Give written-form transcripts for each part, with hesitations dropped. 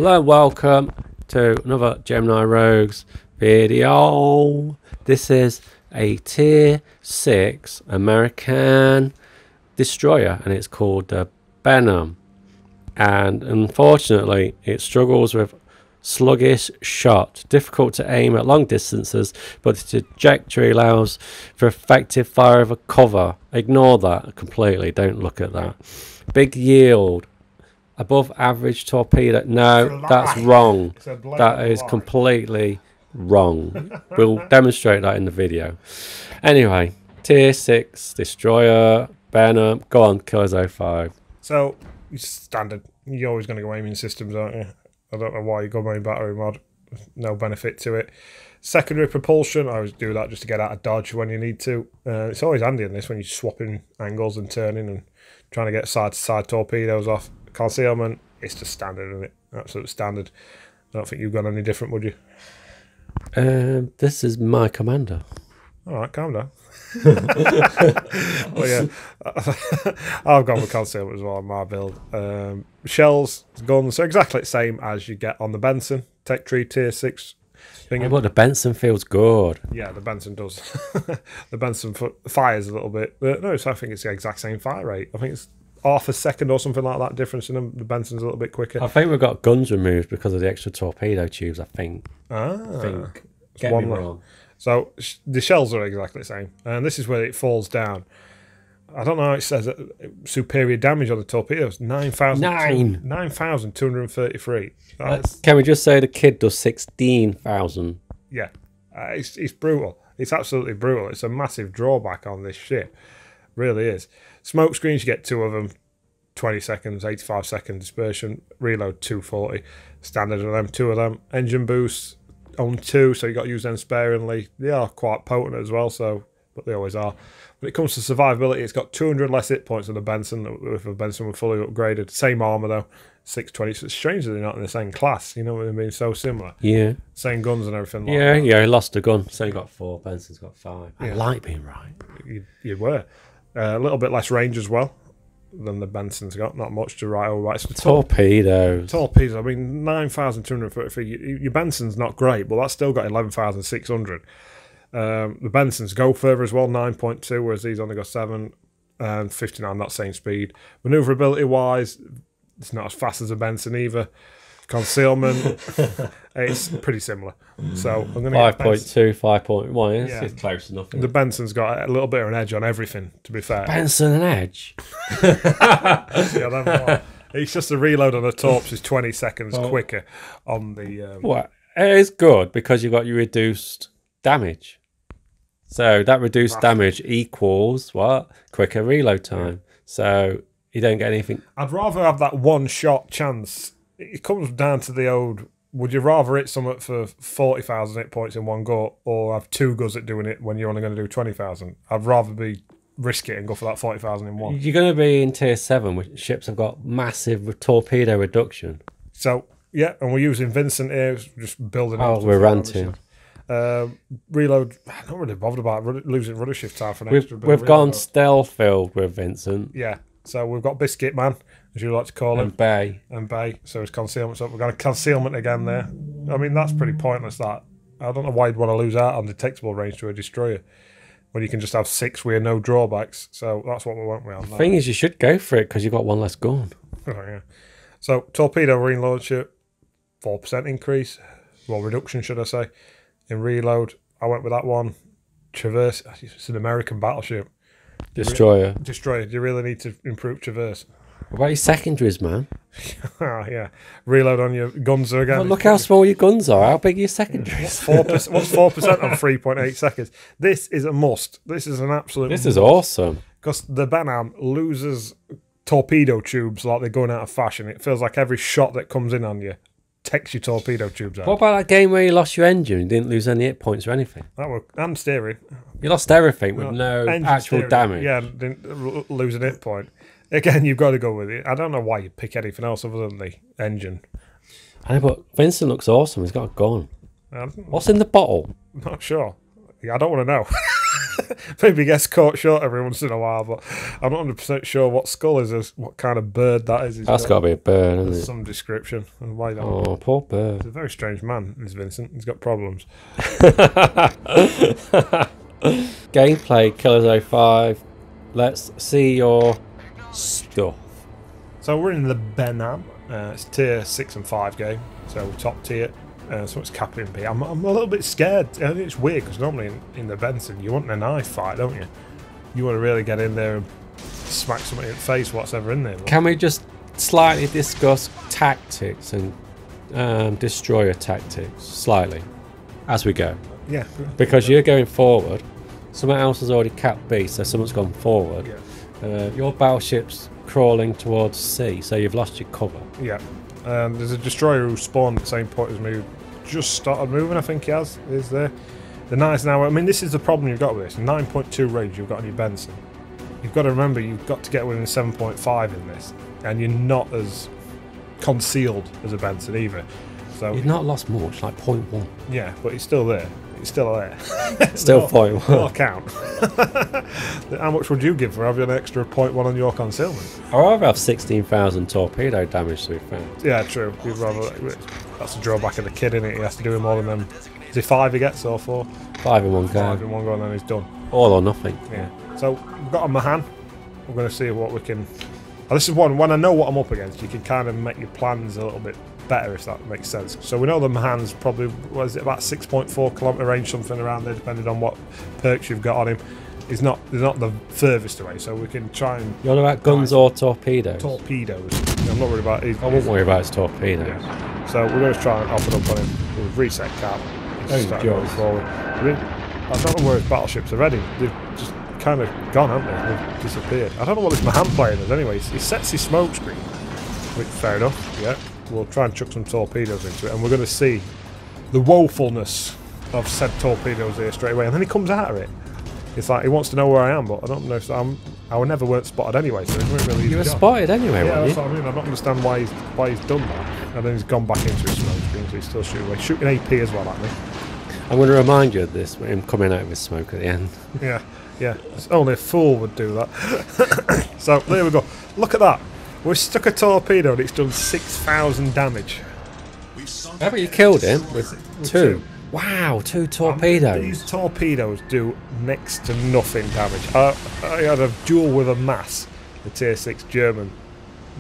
Hello and welcome to another Gemini Rogues video. This is a Tier 6 American destroyer and it's called the Benham. And unfortunately it struggles with sluggish shot, difficult to aim at long distances, but the trajectory allows for effective fire over cover. Ignore that completely, don't look at that. Big yield, above average torpedo. No, that's wrong. That is completely wrong. We'll demonstrate that in the video. Anyway, Tier 6 destroyer, Benham. Go on, Killers 05. So, standard. You're always going to go aiming systems, aren't you? I don't know why you go main battery mod. No benefit to it. Secondary propulsion, I always do that just to get out of dodge when you need to. It's always handy in this when you're swapping angles and turning and trying to get side-to-side torpedoes off. Concealment, it's just standard, isn't it? Absolute standard. I don't think you've got any different, would you? This is my commander. Alright, calm down. But yeah, I've gone with concealment as well on my build. Shells, guns, so exactly the same as you get on the Benson. Tech Tree Tier 6 thing. But the Benson feels good. Yeah, the Benson does. The Benson fires a little bit. No, I think it's the exact same fire rate. I think it's half a second or something like that difference in them. The Benson's a little bit quicker. I think we've got guns removed because of the extra torpedo tubes, I think. Get me wrong. So the shells are exactly the same. And this is where it falls down. I don't know how it says superior damage on the torpedoes. 9,233. Can we just say the kid does 16,000? Yeah. It's brutal. It's absolutely brutal. It's a massive drawback on this ship. Really is. Smoke screens, you get 2 of them. 20 seconds, 85 second dispersion. Reload 240. Standard of them, 2 of them. Engine boosts, only 2, so you got to use them sparingly. They are quite potent as well, so but they always are. When it comes to survivability, it's got 200 less hit points than the Benson. If a Benson were fully upgraded, same armor though, 620. So it's strange that they're not in the same class. You know what I mean? So similar. Yeah. Same guns and everything. Like yeah, that. yeah. He lost a gun. So he got 4. Benson's got 5. Yeah. I like being right. You were a little bit less range as well than the Benson's got. Not much to write over. Right. Torpedoes. Torpedoes. I mean, 9,233. Your Benson's not great, but that's still got 11,600. The Bensons go further as well, 9.2, whereas these only got 7 and 59. Not same speed. Maneuverability wise, it's not as fast as a Benson either. Concealment, it's pretty similar. So I'm going to 5.2, 5.1. Yeah. It's close enough. The Benson's got a little bit of an edge on everything. To be fair, Benson and edge. Yeah, it's just the reload on the torps is 20 seconds quicker on the. Well, it is good because you've got your reduced damage. So that reduced damage equals what? Quicker reload time. So you don't get anything. I'd rather have that one shot chance. It comes down to the old, would you rather hit something for 40,000 hit points in one go or have 2 goes at doing it when you're only going to do 20,000? I'd rather risk it and go for that 40,000 in one. You're going to be in Tier 7, which ships have got massive torpedo reduction. So, yeah, and we're using Vincent here, just building up. Oh, we're ranting. Reload, I'm not really bothered about losing rudder shift time for an extra bit. We've gone stealth filled with Vincent. Yeah, so we've got Biscuit Man, as you like to call him. And Bay. So it's concealment. So we've got a concealment again there. I mean, that's pretty pointless, that. I don't know why you'd want to lose out on detectable range to a destroyer when you can just have 6 with no drawbacks. So that's what we want with on that. The thing is, you should go for it because you've got 1 less gun. Oh, yeah. So torpedo marine launcher, 4% increase. Well, reduction, should I say. In reload, I went with that one. Traverse, it's an American battleship. Destroyer. Destroyer. Do you really need to improve Traverse? What about your secondaries, man? Yeah. Reload on your guns again. Well, look how small your guns are. How big are your secondaries? What's 4% on 3.8 seconds? This is a must. This is an absolute This is awesome. Because the Benham loses torpedo tubes like they're going out of fashion. It feels like every shot that comes in on you takes your torpedo tubes out. What about that game where you lost your engine and didn't lose any hit points or anything? And steering. You lost everything with no actual steering. damage. Yeah, didn't lose an hit point. Again, you've got to go with it. I don't know why you pick anything else other than the engine. I know, but Vincent looks awesome. He's got a gun. What's in the bottle? I'm not sure. Yeah, I don't want to know. Maybe gets caught short every once in a while, but I'm not 100% sure what skull is, what kind of bird that is. That's got to be a bird, isn't it? Some description. And why not? Oh, poor bird. He's a very strange man, is Vincent. He's got problems. Gameplay, Killers 05. Let's see your stuff. So we're in the Benham. It's tier 6 and 5 game, so top tier. So it's Captain P. I'm a little bit scared. I think it's weird because normally in the Benson you want a knife fight, don't you? You want to really get in there and smack somebody in the face, whatever in there. Can we just slightly discuss tactics and destroyer tactics slightly as we go? Yeah. Because you're going forward, someone else has already capped B, so someone's gone forward. Yeah. Your battleship's crawling towards C, so you've lost your cover. Yeah. There's a destroyer who spawned at the same point as me, who just started moving, I think he is there. The nice now, I mean, this is the problem you've got with this. 9.2 range you've got on your Benson. You've got to remember, you've got to get within 7.5 in this, and you're not as concealed as a Benson either. So you've not lost much, like 0.1. Yeah, but he's still there. He's still there. Still 0.1. That'll count. How much would you give for having an extra 0.1 on your concealment? I'd rather have 16,000 torpedo damage to be found. Yeah, true. You'd rather, that's the drawback of the kid, isn't it? He has to do more than them. Is it 5 he gets or 4? 5 in one go. 5 in one go and then he's done. All or nothing. Yeah. So we've got a Mahan. We're going to see what we can. This is one, when I know what I'm up against, you can kind of make your plans a little bit better, if that makes sense. So we know the Mahan's probably, what is it, about 6.4 kilometre range, something around there, depending on what perks you've got on him. He's not the furthest away, so we can try and. You want about guns or torpedoes? Torpedoes. I'm not worried about. I won't worry about his torpedoes. Yeah. So we're going to try and offer up on him with reset cap. Forward. I don't know where his battleships are ready. They've just kind of gone, haven't they? They've disappeared. I don't know what this Mahan playing is anyway. He sets his smoke screen, which fair enough. Yeah. We'll try and chuck some torpedoes into it, and we're going to see the woefulness of said torpedoes here straight away. And then he comes out of it. It's like he wants to know where I am, but I don't know if I never weren't spotted anyway, so it really. You were spotted anyway, yeah, weren't that's you? what I mean. I don't understand why he's done that, and then he's gone back into his smoke screen, so he's still shooting away, shooting AP as well at me. I'm going to remind you of this, with him coming out of his smoke at the end. Yeah. Only a fool would do that. So there we go. Look at that. We stuck a torpedo and it's done 6,000 damage. How about you killed him with 2? Wow, 2 torpedoes. These torpedoes do next to nothing damage. I had a duel with a Mass, the tier 6 German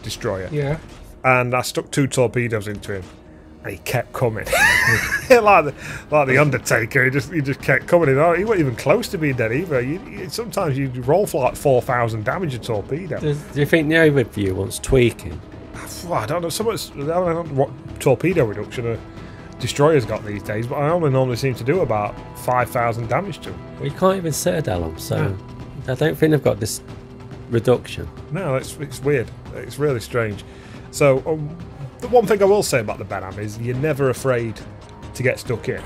destroyer. Yeah. And I stuck 2 torpedoes into him. And he kept coming. like the Undertaker, he just kept coming. He wasn't even close to being dead either. Sometimes you roll for like 4,000 damage a torpedo. Do you think the overview wants tweaking? I don't know. I don't know what torpedo reduction a destroyer's got these days, but I only normally seem to do about 5,000 damage to them. Well, you can't even set a del on, so no. I don't think they've got this reduction. No, it's weird. It's really strange. So the one thing I will say about the Benham is you're never afraid to get stuck in.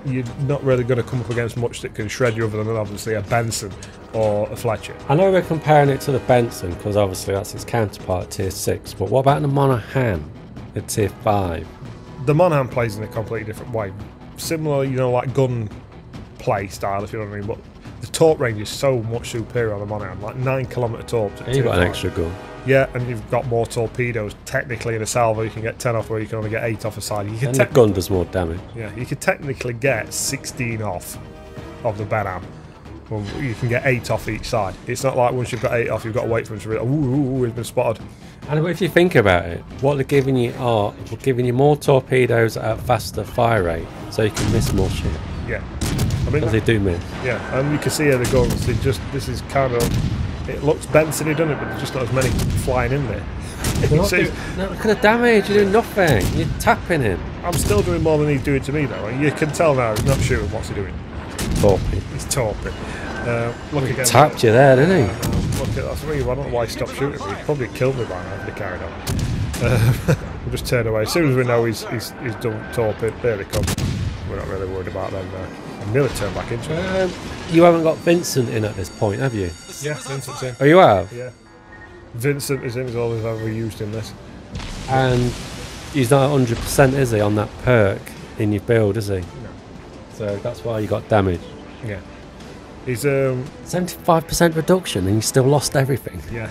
You're not really going to come up against much that can shred you other than obviously a Benson or a Fletcher. I know we're comparing it to the Benson because obviously that's its counterpart at tier 6, but what about the Monaghan at tier 5? The Monaghan plays in a completely different way. Similar, like gun play style, if you know what I mean, but the torp range is so much superior on the Monaghan, like 9 kilometre torps. And you've got an extra gun. Yeah, and you've got more torpedoes. Technically, in a salvo, you can get 10 off, where you can only get 8 off a side. And the gun does more damage. Yeah, you could technically get 16 off of the Benham. Well, you can get 8 off each side. It's not like once you've got 8 off, you've got to wait for them to realize, ooh, we've been spotted. And if you think about it, what they're giving you they're giving you more torpedoes at a faster fire rate, so you can miss more shit. Yeah, I mean, because they do miss. Yeah, and you can see here the guns. This is kind of, it looks Benson-y, doesn't it? But there's just not as many flying in there. Look at the damage. You're doing nothing. You're tapping him. I'm still doing more than he's doing to me, though. You can tell now he's not shooting. What's he doing? Torping. He's torping. Look again. Tapped you there, didn't he? Look at that's really. I don't know why he stopped shooting me. He probably killed me by now if he carried on. We'll just turn away. As soon as we know he's done torping, there they come. We're not really worried about them now. I'm nearly turned back into it. You haven't got Vincent in at this point, have you? Yeah, Vincent's in. Oh, you have? Yeah. Vincent is in, is all we've ever used in this. And he's not 100%, is he, on that perk in your build, is he? No. So that's why you got damage. Yeah. He's 75% reduction, and you still lost everything. yeah.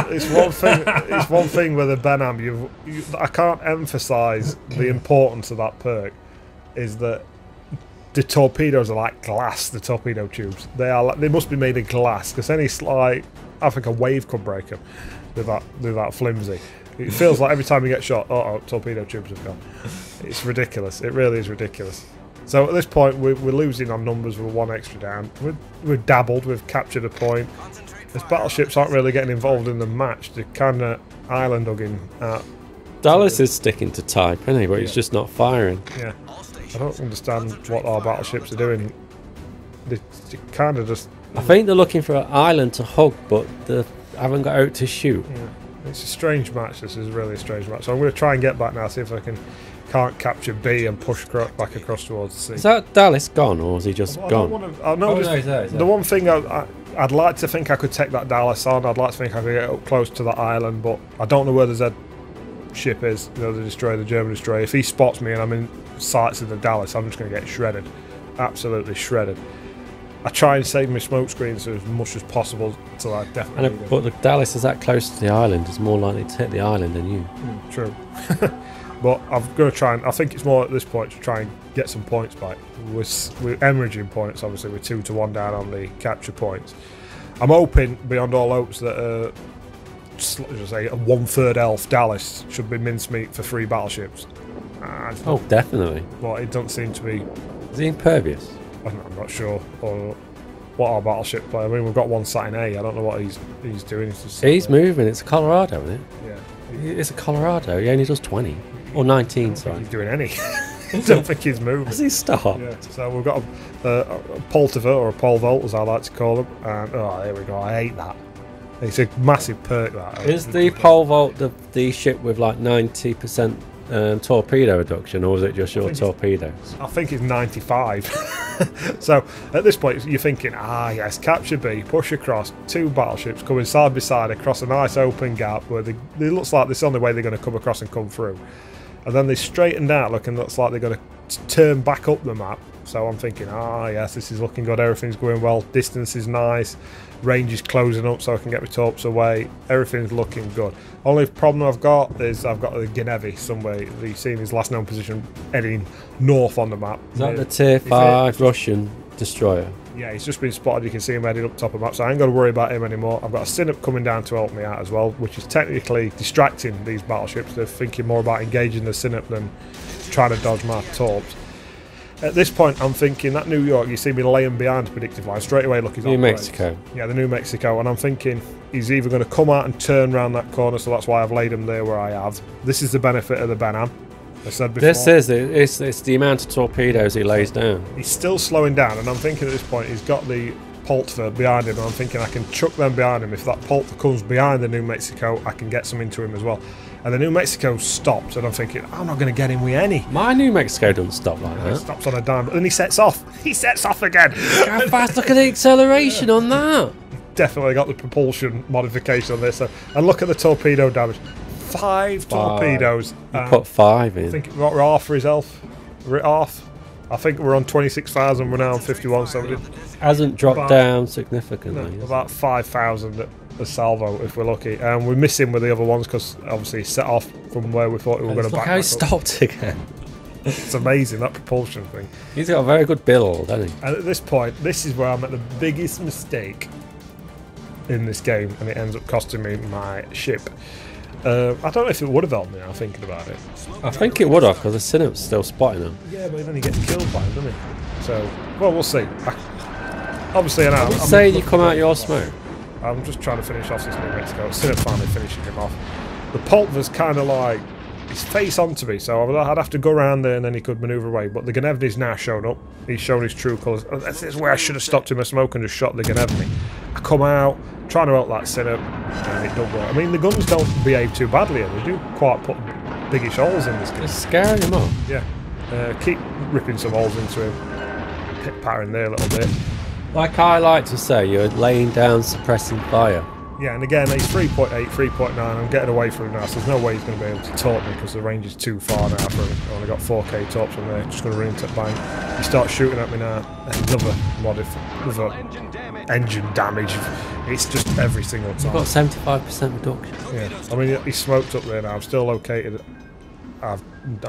It's one thing. It's one thing with the Benham. I can't emphasise the importance of that perk. Is that the torpedoes are like glass. The torpedo tubes. They must be made of glass because any slight, I think a wave could break them. They're that flimsy. It feels like every time you get shot, oh, torpedo tubes have gone. It's ridiculous. It really is ridiculous. So at this point, we're losing on numbers with one extra down. We've dabbled, we've captured a point. As battleships aren't really getting involved in the match, they're kind of island hugging at. Dallas is sticking to type, isn't he? But he's just not firing. Yeah. I don't understand what our battleships are doing. They kind of just. I think they're looking for an island to hug, but they haven't got out to shoot. Yeah. It's a strange match. This is really a strange match. So I'm going to try and get back now, see if I can't capture B and push back across towards C. Is that Dallas gone, or is he just gone? The one thing I'd like to think I could take that Dallas on. I'd like to think I could get up close to that island, but I don't know where the Z ship is. You know, the destroyer, the German destroyer. If he spots me and I'm in sights of the Dallas, I'm just going to get shredded, absolutely shredded. I try and save my smoke screens as much as possible until I definitely. But the Dallas is that close to the island. It's more likely to hit the island than you. True. But I'm going to try and. I think it's more at this point to try and get some points back. We're hemorrhaging points, obviously. We're 2-1 down on the capture points. I'm hoping, beyond all hopes, that just say a 1/3 elf Dallas should be mincemeat for 3 battleships. Oh, definitely. But it doesn't seem to be. Is he impervious? I'm not sure or what our battleship play. I mean, we've got one sat in A. I don't know what he's doing. He's moving. It's a Colorado, isn't it? Yeah. It's a Colorado. He only does 20 or 19. Sorry. He's doing any. I don't think he's moving. Has he stopped? Yeah. So we've got a Poltiver or a pole vault, as I like to call them. And there we go. I hate that. It's a massive perk. That is the pole vault the ship with like 90% torpedo reduction, or is it just your torpedoes? I think it's 95. So at this point you're thinking, yes, capture B, push across, 2 battleships coming side by side across a nice open gap where it looks like this is the only way they're going to come across and come through, and then they straightened out looking looks like they're going to turn back up the map. So I'm thinking, yes, this is looking good, everything's going well, distance is nice, range is closing up so I can get my torps away, everything's looking good. Only problem I've got is I've got the Genevi somewhere, you've seen his last known position heading north on the map. Is that the tier 5 Russian destroyer? Yeah, he's just been spotted, you can see him heading up top of the map, so I ain't got to worry about him anymore. I've got a Synop coming down to help me out as well, which is technically distracting these battleships. They're thinking more about engaging the Synop than trying to dodge my torps. At this point, I'm thinking that New York, you see me laying behind predictive line, straight away look, he's on New Mexico. Yeah, the New Mexico, and I'm thinking he's either going to come out and turn around that corner, so that's why I've laid him there where I have. This is the benefit of the Benham. I said before. This is it's the amount of torpedoes he lays down. He's still slowing down, and I'm thinking at this point he's got the Poltver behind him, and I'm thinking I can chuck them behind him. If that Poltver comes behind the New Mexico, I can get some into him as well. And the New Mexico stops, and I'm thinking, I'm not going to get him with any. My New Mexico doesn't stop like that. It stops on a dime, and he sets off. He sets off again. How fast, look at the acceleration on that. Definitely got the propulsion modification on this. And look at the torpedo damage. 5 torpedoes. You put 5 in. I think we're half for his health. We're half. I think we're on 26,000, we're now on 51, so it hasn't dropped down significantly. No, about 5,000 a salvo if we're lucky, and we're missing with the other ones because obviously he set off from where we thought we were going to back. Look how he stopped again. It's amazing, that propulsion thing. He's got a very good build, hasn't he? And at this point, this is where I'm at the biggest mistake in this game, and it ends up costing me my ship. I don't know if it would have helped me now thinking about it. I think it would have, because the Synop's still spotting him. Yeah, but then he gets killed by him, doesn't he? So, well, we'll see. Obviously, I know. Say you come out your smoke. I'm just trying to finish off this New Mexico. Synop finally finishing him off. The Poltver's kind of like, he's face onto me, so I'd have to go around there and then he could manoeuvre away. But the Genevni's now shown up. He's shown his true colours. This is where I should have stopped him a smoke and just shot the Genevni. I come out, trying to help that Synop, and it don't work. I mean, the guns don't behave too badly, and they do quite put biggish holes in this game. It's scaring him off. Yeah. Keep ripping some holes into him. Pit pattern there a little bit. Like I like to say, you're laying down suppressing fire. Yeah, and again, he's 3.8, 3.9. I'm getting away from him now, so there's no way he's going to be able to torp me because the range is too far now for him. I've only got 4k torps on there, just going to run into bank. He starts shooting at me now. Another engine damage. It's just every single time. You've got 75% reduction. Yeah, I mean, he's smoked up there now. I'm still located. I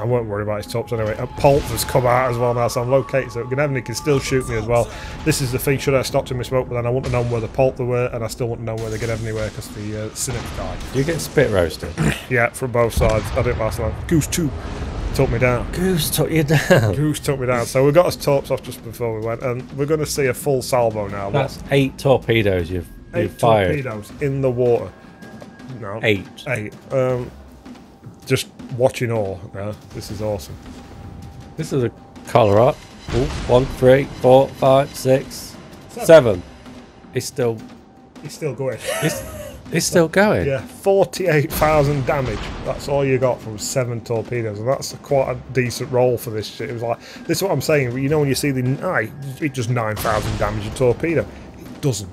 won't worry about his tops anyway. Pulp has come out as well now, so I'm located. So Gunevny can still shoot me as well. This is the thing. Should I have stopped him with smoke? But then I want to know where the Pulp were, and I still want to know where the Gunevny were because the Cynic died. Do you get spit roasted? Yeah, from both sides. I didn't last long. Goose 2 took me down. Goose took you down. Goose took me down. So we got us torps off just before we went, and we're going to see a full salvo now. That's 8 torpedoes you've fired. 8 torpedoes in the water. No. 8. 8. Just watching all now. This is awesome. This is a Colorado. 1, 3, 4, 5, 6, 7. It's still going. It's still going. Yeah, 48,000 damage. That's all you got from 7 torpedoes, and that's quite a decent roll for this shit. It was like, this is what I'm saying. You know when you see it just 9,000 damage a torpedo. It doesn't.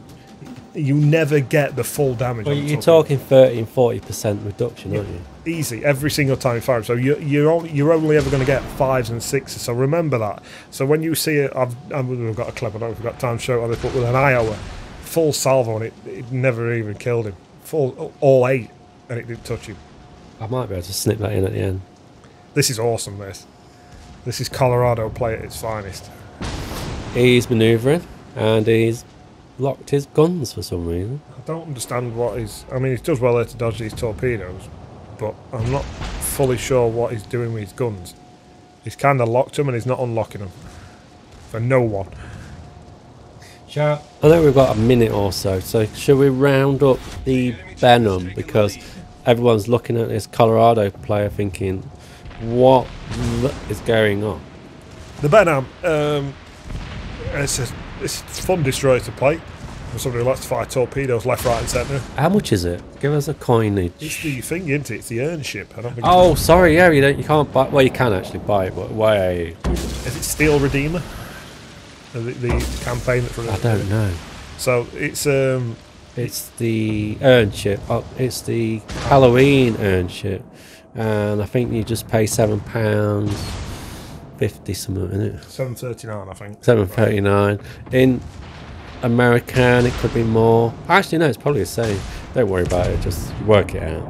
You never get the full damage. Well, you're talking 30 and 40% reduction, aren't you? Easy every single time you fire. So you're only ever going to get 5s and 6s. So remember that. So when you see it, we've got a clip. I don't know if we've got time to show it on this, but with an Iowa full salvo, and it never even killed him. Full all 8, and it didn't touch him. I might be able to snip that in at the end. This is awesome. This is Colorado play at its finest. He's manoeuvring, and he's locked his guns for some reason. I don't understand what he's... I mean, he does well there to dodge these torpedoes, but I'm not fully sure what he's doing with his guns. He's kind of locked them and he's not unlocking them. For no one. I think we've got a minute or so should we round up the Benham? Because everyone's looking at this Colorado player thinking, what is going on? The Benham, it's a fun destroyer to play. For somebody who likes to fire torpedoes left, right and centre. How much is it? Give us a coinage. It's the thing, isn't it? It's the earn ship. I don't think. Oh, sorry, yeah, you can't buy. Well, you can actually buy it, but why? Is it Steel Redeemer? The campaign that's running? I don't know. So it's the earn ship. Oh, it's the Halloween earn ship, and I think you just pay £7.50 something, isn't it? $7.39, I think. $7.39 in American. It could be more. Actually, no, it's probably the same. Don't worry about it. Just work it out.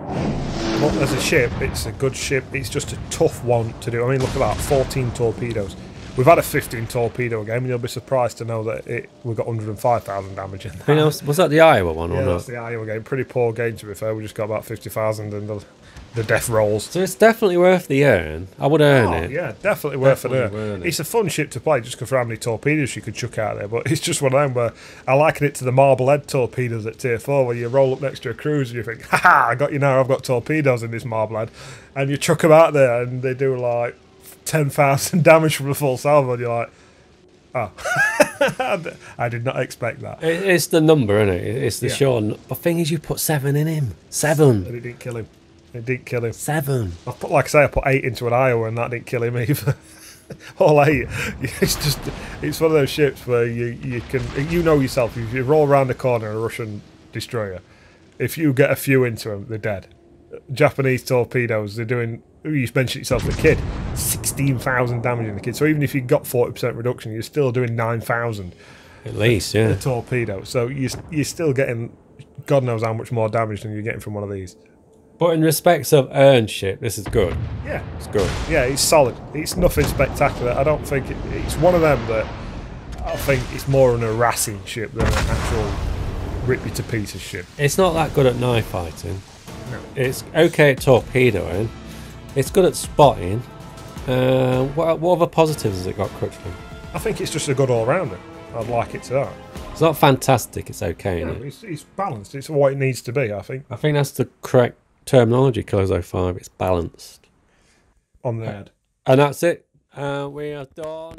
Well, as a ship, it's a good ship. It's just a tough one to do. I mean, look at that, 14 torpedoes. We've had a 15 torpedo game, and you'll be surprised to know that we got 105,000 damage in that. Was that the Iowa one or not? Yeah, that's the Iowa game. Pretty poor game, to be fair. We just got about 50,000 in the death rolls. So it's definitely worth the earn. I would earn it. Yeah, definitely worth an earn. It's a fun ship to play just because for how many torpedoes you could chuck out there. But it's just one of them where I liken it to the Marblehead torpedoes at Tier 4, where you roll up next to a cruiser and you think, ha, I got you now, I've got torpedoes in this Marblehead. And you chuck them out there and they do like 10,000 damage from a full salvo, and you're like, oh, I did not expect that. It's the number, isn't it? It's the sure. The thing is, you put 7 in him. 7. And it didn't kill him. It didn't kill him. 7. Like I say, I put 8 into an Iowa, and that didn't kill him either. All 8. It's one of those ships where you can, you know yourself, if you roll around the corner a Russian destroyer, if you get a few into them, they're dead. Japanese torpedoes, they're doing, you mentioned yourself, the kid, 16,000 damage in the kid. So even if you got 40% reduction, you're still doing 9,000. At least, yeah. The torpedo. So you're still getting God knows how much more damage than you're getting from one of these. But in respects of earned ship, this is good. Yeah. It's good. Yeah, it's solid. It's nothing spectacular. I don't think it's one of them that I think it's more an harassing ship than an actual rip you to pieces ship. It's not that good at knife fighting. No. It's okay at torpedoing. It's good at spotting. What other positives has it got, Crutchland? I think it's just a good all-rounder. I'd like it to that. It's not fantastic, it's okay, Yeah, isn't it? it's balanced. It's what it needs to be, I think. I think that's the correct terminology, Clozo 5. It's balanced. On the head. And that's it. We are done.